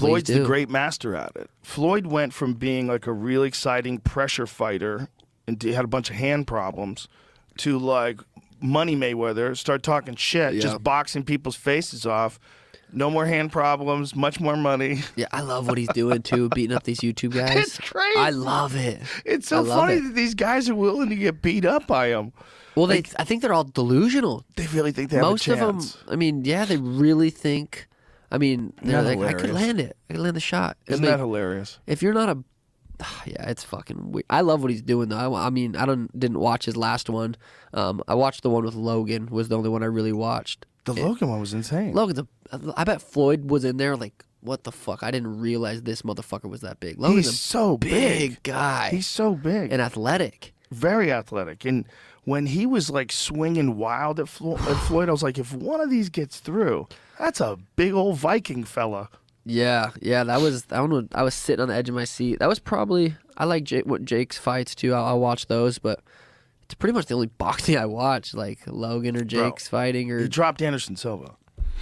Floyd's the great master at it. Floyd went from being like a really exciting pressure fighter and he had a bunch of hand problems to like Money Mayweather, start talking shit, just boxing people's faces off. No more hand problems, much more money. Yeah, I love what he's doing too, beating up these YouTube guys. It's crazy. I love it. It's so funny that these guys are willing to get beat up by him. Well, like, I think they're all delusional. They really think they have a chance. Most of them, I mean, yeah, they really think. I mean, they're like, I could land it. I could land the shot. Isn't that hilarious? If you're not a, yeah, it's fucking weird. I love what he's doing though. I mean, I didn't watch his last one. I watched the one with Logan. Was the only one I really watched. The Logan one was insane. Logan's I bet Floyd was in there like, what the fuck? I didn't realize this motherfucker was that big. Logan's He's so big guy. He's so big and athletic. Very athletic. And when he was like swinging wild at Floyd, I was like, if one of these gets through, that's a big old Viking fella. Yeah, that was that one. I was sitting on the edge of my seat. That was probably, I like Jake's fights too. I'll watch those, but it's pretty much the only boxing I watch, like Logan or Jake's fighting. Or he dropped Anderson Silva.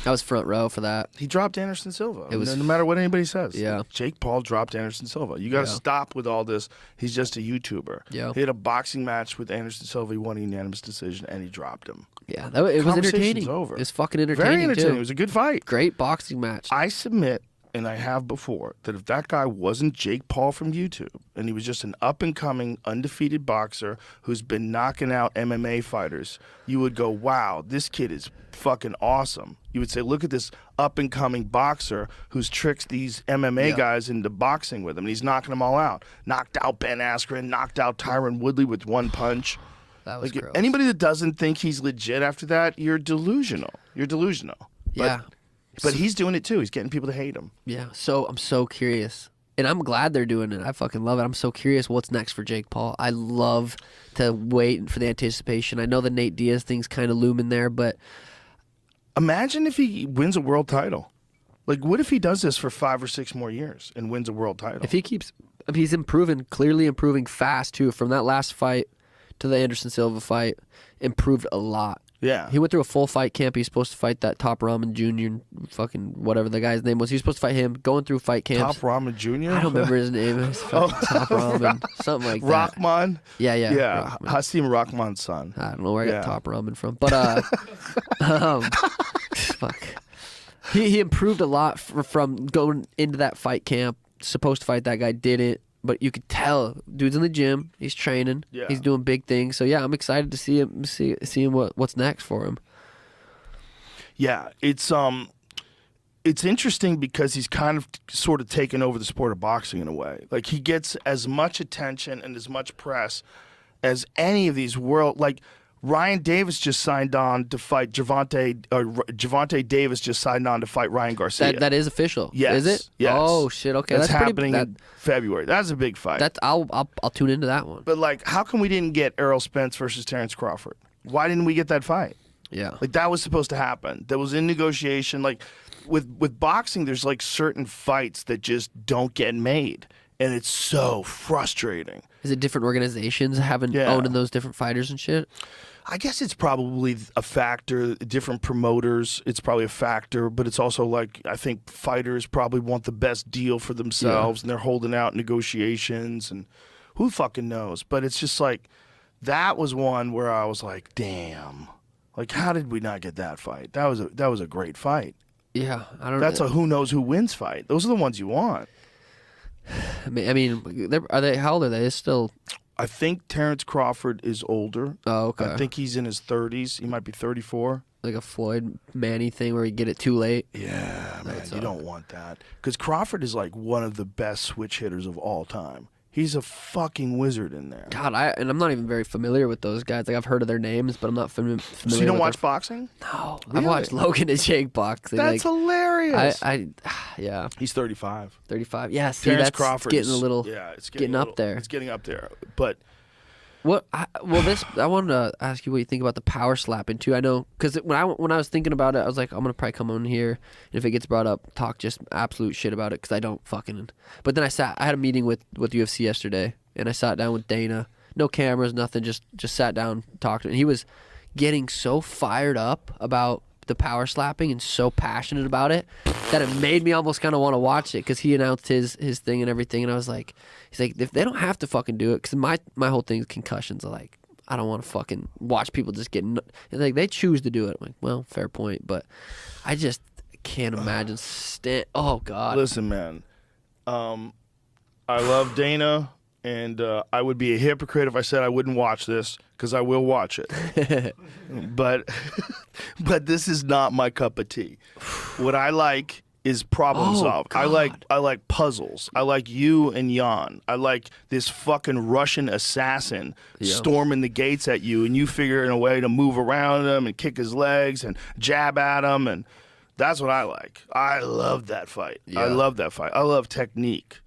I was front row for that. He dropped Anderson Silva. It was no matter what anybody says. Yeah. Jake Paul dropped Anderson Silva. You got to stop with all this. He's just a YouTuber. Yeah. He had a boxing match with Anderson Silva. He won a unanimous decision, and he dropped him. Yeah, it was entertaining. Over. It was fucking entertaining. Very entertaining. Too. It was a good fight. Great boxing match. I submit, and I have before, that if that guy wasn't Jake Paul from YouTube, and he was just an up-and-coming, undefeated boxer who's been knocking out MMA fighters, you would go, wow, this kid is fucking awesome. You would say, look at this up-and-coming boxer who's tricked these MMA guys into boxing with him, and he's knocking them all out. Knocked out Ben Askren, knocked out Tyron Woodley with one punch. That was gross. Anybody that doesn't think he's legit after that, you're delusional. You're delusional. Yeah. But he's doing it too. He's getting people to hate him. Yeah. So I'm so curious. And I'm glad they're doing it. I fucking love it. I'm so curious what's next for Jake Paul. I love to wait for the anticipation. I know the Nate Diaz thing's kind of looming there, but imagine if he wins a world title. Like, what if he does this for 5 or 6 more years and wins a world title? If he keeps, he's improving, clearly improving fast too. From that last fight to the Anderson Silva fight, improved a lot. Yeah. He went through a full fight camp. He's supposed to fight that Top Ramen Jr., fucking whatever the guy's name was. He was supposed to fight him, going through fight camps. Top Ramen Jr.? I don't remember his name. It was Top Ramen, something like that. Rahman? Yeah. Yeah, Rahman. Hasim Rahman's son. I don't know where I got Top Ramen from. But, fuck. He improved a lot from going into that fight camp. Supposed to fight that guy, didn't. But you could tell, dude's in the gym. He's training. Yeah. He's doing big things. So yeah, I'm excited to see him. See him what's next for him. Yeah, it's interesting because he's kind of sort of taken over the sport of boxing in a way. Like, he gets as much attention and as much press as any of these like Ryan Davis just signed on to fight Gervonta Davis just signed on to fight Ryan Garcia. That is official. Yes. Is it? Yes. Oh shit. Okay. That's happening in February. That's a big fight. I'll tune into that one. But like, how come we didn't get Errol Spence versus Terrence Crawford? Why didn't we get that fight? Yeah. Like, that was supposed to happen. That was in negotiation. Like, with boxing, there's like certain fights that just don't get made, and it's so frustrating. Is it different organizations owning those different fighters and shit? I guess it's probably a factor. Different promoters, it's probably a factor, but it's also like, I think fighters probably want the best deal for themselves, and they're holding out negotiations, and who fucking knows? But it's just like, that was one where I was like, damn, like, how did we not get that fight? That was a great fight. Yeah, I don't. That's a who knows who wins fight. Those are the ones you want. I mean, are they? How old are they? It's still. I think Terrence Crawford is older. Oh, okay. I think he's in his 30s. He might be 34. Like a Floyd Manny thing where you get it too late. Yeah, man, you don't want that. Because Crawford is like one of the best switch hitters of all time. He's a fucking wizard in there. God, I'm not even very familiar with those guys. Like, I've heard of their names, but I'm not familiar. So you don't watch boxing? No, really? I've watched Logan and Jake boxing. That's hilarious. Yeah. He's 35. 35. Yeah. See, Terrence that's Crawford getting a little. Yeah, it's getting up there. It's getting up there, but. I wanted to ask you what you think about the power slapping too. I know because when I was thinking about it, I was like, I'm gonna probably come on here, and if it gets brought up, talk just absolute shit about it because I don't fucking. But then I had a meeting with UFC yesterday, and I sat down with Dana. No cameras, nothing. Just sat down, talked to him. And he was getting so fired up about the power slapping and so passionate about it that it made me almost kind of want to watch it because he announced his thing and everything, and I was like, he's like, if they don't have to fucking do it, because my whole thing is concussions. I'm like, I don't want to fucking watch people just get like they choose to do it. I'm like, well, fair point, but I just can't imagine. Oh God. Listen, man, I love Dana. And I would be a hypocrite if I said I wouldn't watch this, because I will watch it. but this is not my cup of tea. What I like is problem solving. I like puzzles. I like you and Jan. I like this fucking Russian assassin storming the gates at you, and you figuring a way to move around him and kick his legs and jab at him, and that's what I like. I love that fight. I love that fight. I love technique.